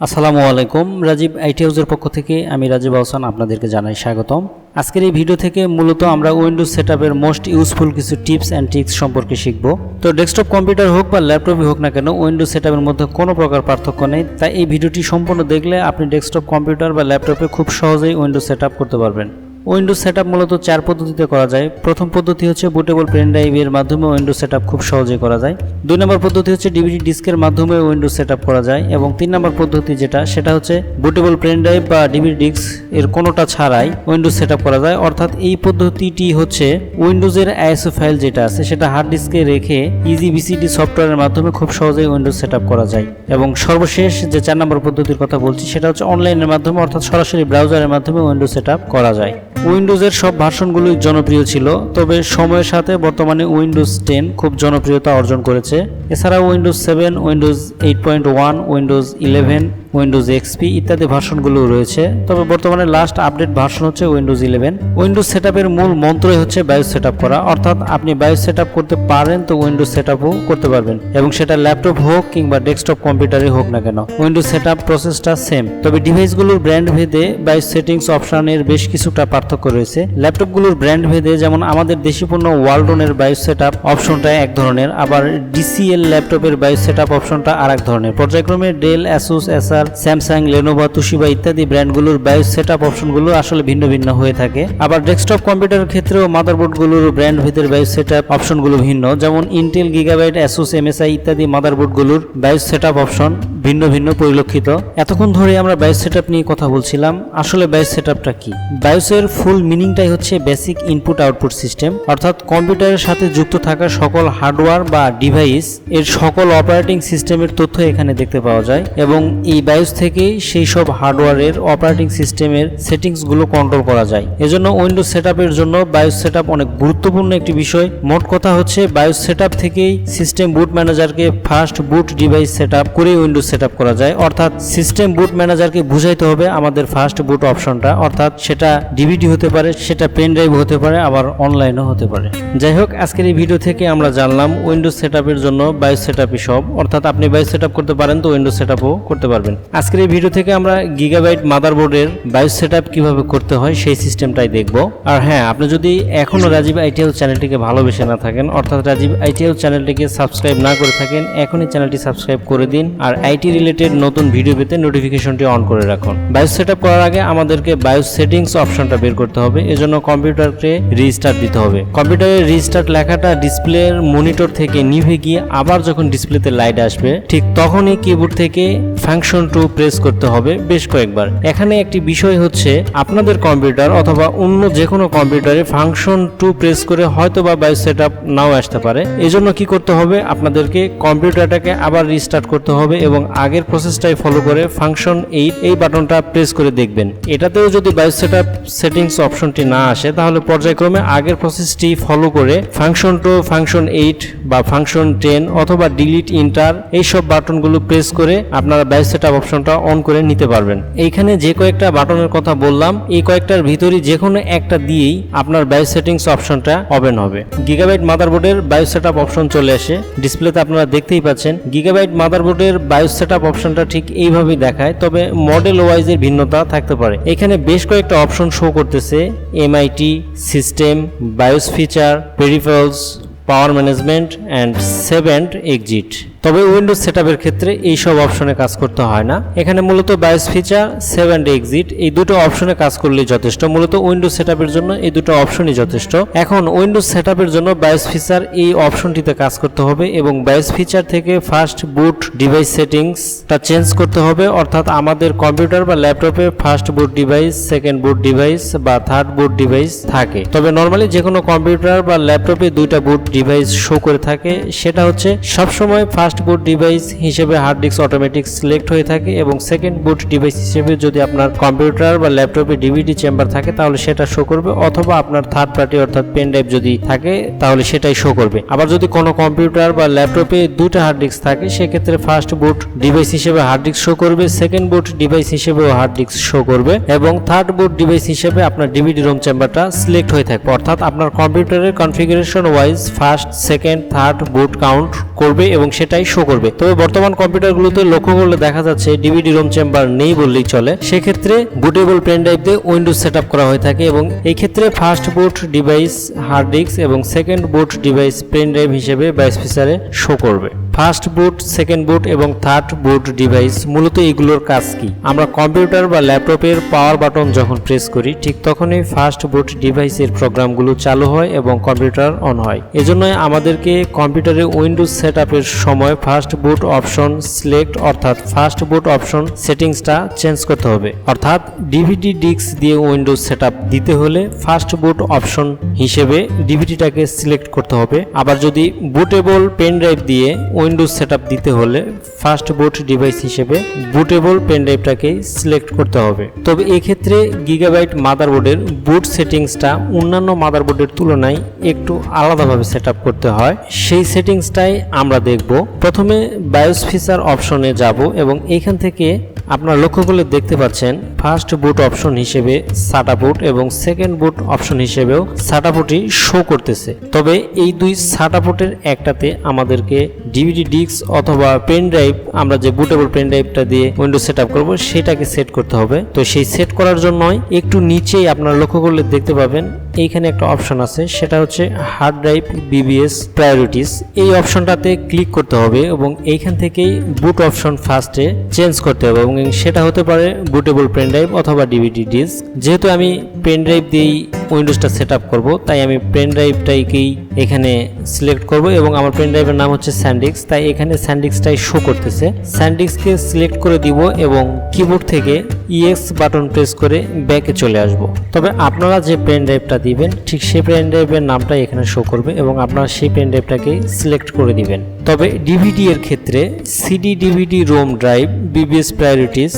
আসসালামু আলাইকুম। রাজীব আইটি হাউসের পক্ষ থেকে আমি রাজীব আহসান আপনাদেরকে জানাই স্বাগতম। আজকের এই ভিডিও থেকে মূলত আমরা উইন্ডোজ সেটআপের মোস্ট ইউজফুল কিছু টিপস অ্যান্ড ট্রিক্স সম্পর্কে শিখব। তো ডেস্কটপ কম্পিউটার হোক বা ল্যাপটপই হোক না কেন, উইন্ডোজ সেটআপের মধ্যে কোনো প্রকার পার্থক্য নেই। তাই এই ভিডিওটি সম্পূর্ণ দেখলে আপনি ডেস্কটপ কম্পিউটার বা ল্যাপটপে খুব সহজেই উইন্ডোজ সেটআপ করতে পারবেন। উইন্ডোজ সেটআপ মূলত 4 পদ্ধতিতে করা যায়। প্রথম পদ্ধতি হচ্ছে বুটেবল পেন ড্রাইভের মাধ্যমে উইন্ডোজ সেটআপ খুব সহজেই করা যায়। 2 নম্বর পদ্ধতি হচ্ছে ডিভিডি ডিস্কের মাধ্যমে উইন্ডোজ সেটআপ করা যায় এবং 3 নম্বর পদ্ধতি সেটা হচ্ছে বুটেবল পেন ড্রাইভ বা ডিভিডি ডিস্ক এর কোনোটা ছাড়াই উইন্ডোজ সেটআপ করা যায়। অর্থাৎ এই পদ্ধতিটি হচ্ছে উইন্ডোজের আইএসও ফাইল যেটা আছে সেটা হার্ড ডিস্কে রেখে ইজি বিসিডি সফটওয়্যারের মাধ্যমে খুব সহজেই উইন্ডোজ সেটআপ করা যায়। এবং সর্বশেষ যে 4 নম্বর পদ্ধতির কথা বলছি সেটা হচ্ছে অনলাইনের মাধ্যমে অর্থাৎ সরাসরি ব্রাউজারের মাধ্যমে উইন্ডোজ সেটআপ করা যায়। উইন্ডোজের সব ভার্সনগুলোই জনপ্রিয় ছিল, তবে সময়ের সাথে বর্তমানে উইন্ডোজ 10 খুব জনপ্রিয়তা অর্জন করেছে। এছাড়াও Windows 7, Windows 8.1, Windows 11, Windows XP ইত্যাদি ভার্সনগুলো রয়েছে। তবে বর্তমানে লাস্ট আপডেট ভার্সন হচ্ছে উইন্ডোজ 11। উইন্ডোজ সেটআপের মূল মন্ত্রই হচ্ছে বায়োস সেটআপ করা, অর্থাৎ আপনি বায়োস সেটআপ করতে পারেন তো উইন্ডোজ সেটআপও করতে পারবেন, এবং সেটা ল্যাপটপ হোক কিংবা ডেস্কটপ কম্পিউটারই হোক না কেন, উইন্ডোজ সেটআপ প্রসেসটা সেম। তবে ডিভাইসগুলোর ব্র্যান্ড ভেদে বায়োস সেটিংস অপশনের বেশ কিছুটা পার্থক্য রয়েছে। ল্যাপটপগুলোর ব্র্যান্ড ভেদে যেমন আমাদের দেশি পণ্য ওয়ালটনের বায়োস সেটআপ অপশনটা এক ধরনের, আবার ডিসিএল ল্যাপটপের বায়োস সেটআপ অপশনটা আরেক ধরনের। পর্যায়ক্রমে ডেল, অ্যাসুস, এসার, স্যামসাং, লেনোভো, তুশিবা ইত্যাদি ব্র্যান্ডগুলোর বায়োস সেটআপ অপশনগুলো আসলে ভিন্ন ভিন্ন হয়ে থাকে। আবার ডেস্কটপ কম্পিউটারের ক্ষেত্রেও মাদারবোর্ডগুলোর ব্র্যান্ড ভেদের বায়োস সেটআপ অপশনগুলো ভিন্ন, যেমন ইন্টেল, গিগাবাইট, অ্যাসুস, এমএসআই ইত্যাদি মাদারবোর্ডগুলোর বায়োস সেটআপ অপশন ভিন্ন ভিন্ন পরিলক্ষিত। এতক্ষণ ধরে আমরা বায়োস সেটআপ নিয়ে কথা বলছিলাম। আসলে বায়োস সেটআপটা কি? বায়োসের ফুল মিনিংটাই হচ্ছে বেসিক ইনপুট আউটপুট সিস্টেম, অর্থাৎ কম্পিউটারের সাথে যুক্ত থাকা সকল হার্ডওয়্যার বা ডিভাইস এর সকল অপারেটিং সিস্টেমের তথ্য এখানে দেখতে পাওয়া যায়, এবং এই বায়োস থেকেই সেই সব হার্ডওয়্যারের অপারেটিং সিস্টেমের সেটিংসগুলো কন্ট্রোল করা যায়। এজন্য উইন্ডোজ সেটআপের জন্য বায়োস সেটআপ অনেক গুরুত্বপূর্ণ একটি বিষয়। মোট কথা হচ্ছে বায়োস সেটআপ থেকেই সিস্টেম বুট ম্যানেজারকে ফার্স্ট বুট ডিভাইস সেটআপ করে উইন্ডোজ সেটআপ করা যায়। অর্থাৎ সিস্টেম বুট ম্যানেজারকে বুঝাইতে হবে আমাদের ফার্স্ট বুট অপশনটা, অর্থাৎ সেটা ডিভিডি হতে পারে, সেটা পেন ড্রাইভ হতে পারে, আবার অনলাইনও হতে পারে। যাই হোক, আজকের এই ভিডিও থেকে আমরা জানলাম উইন্ডোজ সেটআপের জন্য বায়োস সেটআপই সব, অর্থাৎ আপনি বায়োস সেটআপ করতে পারেন তো উইন্ডোজ সেটআপও করতে পারবেন। আজকের এই ভিডিও থেকে আমরা গিগাবাইট মাদারবোর্ডের বায়োস সেটআপ কিভাবে করতে হয় সেই সিস্টেমটাই দেখব। আর হ্যাঁ, আপনি যদি এখনো রাজীব আইটি হাউস চ্যানেলটিকে ভালোবেসে না থাকেন, অর্থাৎ রাজীব আইটি হাউস চ্যানেলটিকে সাবস্ক্রাইব না করে থাকেন, এখনই চ্যানেলটি সাবস্ক্রাইব করে দিন আর আইটি রিলেটেড নতুন ভিডিও পেতে নোটিফিকেশনটি অন করে রাখুন। বায়োস সেটআপ করার আগে আমাদেরকে বায়োস সেটিংস অপশনটা বের করতে হবে। এজন্য কম্পিউটারকে রিস্টার্ট দিতে হবে। কম্পিউটারের রিস্টার্ট লেখাটা ডিসপ্লের মনিটর থেকে নিভে গিয়ে আবার যখন ডিসপ্লেতে লাইট আসবে ঠিক তখনই কিবোর্ড থেকে ফাংশন 2 প্রেস করতে হবে বেশ কয়েকবার। এখানে একটি বিষয় হচ্ছে আপনাদের কম্পিউটার অথবা অন্য যে কোনো কম্পিউটারে ফাংশন 2 প্রেস করে হয়তো বা বায়োস সেটআপ নাও আসতে পারে। এজন্য কি করতে হবে, আপনাদেরকে কম্পিউটারটাকে আবার রিস্টার্ট করতে হবে এবং আগের প্রসেসটাই ফলো করে ফাংশন 8 এই বাটনটা প্রেস করে দেখবেন। এটাতেও যদি বায়োস সেটআপ সেটিংস অপশনটি না আসে তাহলে পর্যায়ক্রমে আগের প্রসেসটি ফলো করে ফাংশন 2, ফাংশন 8 বা ফাংশন 10 অথবা ডিলিট, ইন্টার এই সব বাটনগুলো প্রেস করে আপনারা বায়োস সেটআপ অপশনটা অন করে নিতে পারবেন। এইখানে যে কয়েকটা বাটনের কথা বললাম এই কয়েকটার ভিতরই যে কোনো একটা দিয়েই আপনার বায়োস সেটিংস অপশনটা ওপেন হবে। গিগাবাইট মাদারবোর্ডের বায়োস সেটআপ অপশন চলে আসে, ডিসপ্লেতে আপনারা দেখতেই পাচ্ছেন। গিগাবাইট মাদারবোর্ডের বায়োস সেটআপ অপশনটা ঠিক এইভাবেই দেখায়, তবে মডেল ওয়াইজের ভিন্নতা থাকতে পারে। এখানে বেশ কয়েকটা অপশন শো করতেছে: MIT, system, bias feature, peripherals, power management and save and exit. তবে উইন্ডোজ সেটআপের ক্ষেত্রে এই সব অপশনে কাজ করতে হয় না। এখানে মূলত bias feature, save and exit এই দুটো অপশনে কাজ করলেই যথেষ্ট। মূলত উইন্ডোজ সেটআপের জন্য এই দুটো অপশনই যথেষ্ট। এখন উইন্ডোজ সেটআপের জন্য বায়োস ফিচার এই অপশনটিতে কাজ করতে হবে এবং বায়োস ফিচার থেকে ফার্স্ট বুট ডিভাইস সেটিংসটা চেঞ্জ করতে হবে, অর্থাৎ আমাদের কম্পিউটার বা ল্যাপটপে ফার্স্ট বুট ডিভাইস, সেকেন্ড বুট ডিভাইস বা থার্ড বুট ডিভাইস থাকে। তবে নর্মালি যে কোনো কম্পিউটার বা ল্যাপটপে দুইটা বুট ডিভাইস শো করে থাকে। সেটা হচ্ছে সবসময় ফার্স্ট বুট ডিভাইস হিসেবে হার্ড ডিস্ক অটোমেটিক সিলেক্ট হয়ে থাকে এবং সেকেন্ড বুট ডিভাইস হিসেবে যদি আপনার কম্পিউটার বা ল্যাপটপে ডিভিডি চেম্বার থাকে তাহলে সেটা শো করবে, অথবা আপনার থার্ড পার্টি অর্থাৎ পেন ড্রাইভ যদি থাকে তাহলে সেটাই শো করবে। আবার যদি কোনো কম্পিউটার বা ল্যাপটপে দুটো হার্ড ডিস্ক থাকে সেক্ষেত্রে ফার্স্ট বুট ডিভাইস হিসেবে হার্ড ডিস্ক শো করবে, সেকেন্ড বুট ডিভাইস হিসেবেও হার্ড ডিস্ক শো করবে এবং থার্ড বুট ডিভাইস হিসেবে আপনার ডিভিডি রোম চেম্বারটা সিলেক্ট হয়ে থাকবে। অর্থাৎ আপনার কম্পিউটারের configuration wise first, second, third boot count করবে এবং সেটা সেটিংসটাই শো করবে। তবে বর্তমান কম্পিউটারগুলোতে লক্ষ্য করলে দেখা যাচ্ছে ডিভিডি রোম চেম্বার নেই বললেই চলে। সেক্ষেত্রে বুটেবল পেন ড্রাইভ দিয়ে উইন্ডোজ সেটআপ করা হয়ে থাকে এবং এই ক্ষেত্রে ফার্স্ট বুট ডিভাইস হার্ড ডিস্ক এবং সেকেন্ড বুট ডিভাইস পেন ড্রাইভ হিসেবে বায়োস ফিচারে শো করবে। ফার্স্ট বুট, সেকেন্ড বুট এবং থার্ড বুট ডিভাইস মূলত এগুলোর কাজ কি? আমরা কম্পিউটার বা ল্যাপটপের পাওয়ার বাটন যখন প্রেস করি ঠিক তখনই ফার্স্ট বুট ডিভাইসের প্রোগ্রামগুলো চালু হয় এবং কম্পিউটার অন হয়। এজন্য আমাদেরকে কম্পিউটারে উইন্ডোজ সেটআপের সময় ফার্স্ট বুট অপশন সিলেক্ট অর্থাৎ ফার্স্ট বুট অপশন সেটিংসটা চেঞ্জ করতে হবে। অর্থাৎ ডিভিডি ডিস্ক দিয়ে উইন্ডোজ সেটআপ দিতে হলে ফার্স্ট বুট অপশন হিসেবে ডিভিডিটাকে সিলেক্ট করতে হবে। আবার যদি বুটেবল পেন ড্রাইভ দিয়ে উইন্ডোজ সেটআপ দিতে হলে ফার্স্ট বুট ডিভাইস হিসেবে বুটেবল পেন ড্রাইভটাকে সিলেক্ট করতে হবে। তবে এই ক্ষেত্রে গিগাবাইট মাদারবোর্ডের বুট সেটিংসটা অন্যান্য মাদারবোর্ডের তুলনায় একটু আলাদাভাবে সেটআপ করতে হয়। সেই সেটিংসটাই আমরা দেখব। প্রথমে বায়োস ফিচার অপশনে যাব এবং এইখান থেকে আপনারা লক্ষ্য করলে দেখতে পাচ্ছেন ফার্স্ট বুট অপশন হিসেবে সাটা বুট এবং সেকেন্ড বুট অপশন হিসেবেও সাটা বুটই শো করতেছে। তবে এই দুই সাটা বুটের একটাতে আমাদেরকে ডিভিডি ডিস্ক অথবা পেন ড্রাইভ, আমরা যে বুটেবল পেন ড্রাইভটা দিয়ে উইন্ডোজ সেটআপ করব সেটাকে সেট করতে হবে। তো সেই সেট করার জন্যই একটু নিচেই আপনারা লক্ষ্য করলে দেখতে পাবেন এইখানে একটা অপশন আছে, সেটা হচ্ছে হার্ড ড্রাইভ বিবিএস প্রায়োরিটিস। এই অপশনটাতে ক্লিক করতে হবে এবং এইখান থেকেই বুট অপশন ফার্স্টে চেঞ্জ করতে হবে এবং সেটা হতে পারে বুটেবল পেন ড্রাইভ অথবা ডিভিডি ডিস্ক। যেহেতু আমি পেন ড্রাইভ দিয়েই উইন্ডোজটা সেট আপ করবো তাই আমি পেন ড্রাইভটাকেই এখানে সিলেক্ট করব এবং আমার পেন ড্রাইভের নাম হচ্ছে স্যান্ডিক্স, তাই এখানে স্যান্ডিক্সটাই শো করতেছে। স্যান্ডিক্সকে সিলেক্ট করে দিব এবং কিবোর্ড থেকে ইএক্স বাটন প্রেস করে ব্যাকে চলে আসব। তবে আপনারা যে পেন ড্রাইভটা দিবেন ঠিক সেই পেন ড্রাইভের নামটাই এখানে শো করবে এবং আপনারা সেই পেন ড্রাইভটাকে সিলেক্ট করে দিবেন। তবে ডিভিডি এর ক্ষেত্রে CD DVD ROM drive BBS priorities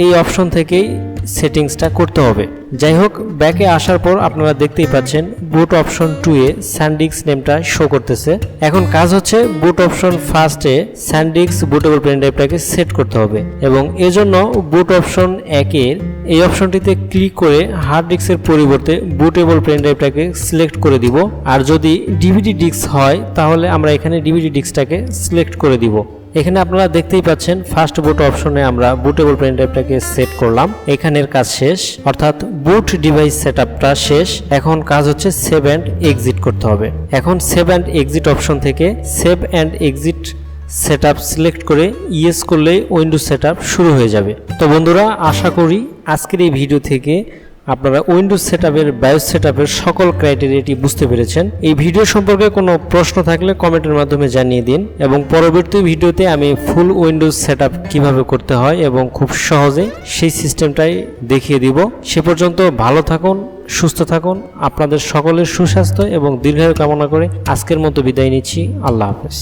এই অপশন থেকেই সেটিংসটা করতে হবে। যাই হোক, ব্যাকে আসার পর আপনারা দেখতেই পাচ্ছেন বুট অপশন 2 এ স্যান্ডিক্স নেমটা শো করতেছে। এখন কাজ হচ্ছে বুট অপশন ফার্স্টে স্যান্ডিক্স বুটেবল পেন ড্রাইভটাকে সেট করতে হবে এবং এজন্য বুট অপশন 1 এর এই অপশনটিতে ক্লিক করে হার্ড ডিস্কের পরিবর্তে বুটেবল পেন ড্রাইভটাকে সিলেক্ট করে দিব। আর যদি ডিভিডি ডিস্ক হয় তাহলে আমরা এখানে ডিভিডি ডিস্কটাকে সিলেক্ট করে দিব। এখানে আপনারা দেখতেই পাচ্ছেন ফার্স্ট বুট অপশনে আমরা বুটেবল পেন ড্রাইভটাকে সেট করলাম। এখানের কাজ শেষ, অর্থাৎ বুট ডিভাইস সেটআপটা শেষ। এখন কাজ হচ্ছে সেভ এন্ড এক্সিট করতে হবে। এখন সেভ এন্ড এক্সিট অপশন থেকে save and exit setup select করে ইয়েস করলে উইন্ডোজ সেটআপ শুরু হয়ে যাবে। তো বন্ধুরা, আশা করি আজকের এই ভিডিও থেকে আপনারা উইন্ডোজ সেটআপের বায়োস সেটআপের সকল ক্রাইটেরিয়াটি বুঝতে পেরেছেন। এই ভিডিও সম্পর্কে কোনো প্রশ্ন থাকলে কমেন্টের মাধ্যমে জানিয়ে দিন এবং পরবর্তী ভিডিওতে আমি ফুল উইন্ডোজ সেটআপ কিভাবে করতে হয় এবং খুব সহজে সেই সিস্টেমটাই দেখিয়ে দিব। সে পর্যন্ত ভালো থাকুন, সুস্থ থাকুন। আপনাদের সকলের সুস্বাস্থ্য এবং দীর্ঘায়ু কামনা করে আজকের মতো বিদায় নিচ্ছি। আল্লাহ হাফেজ।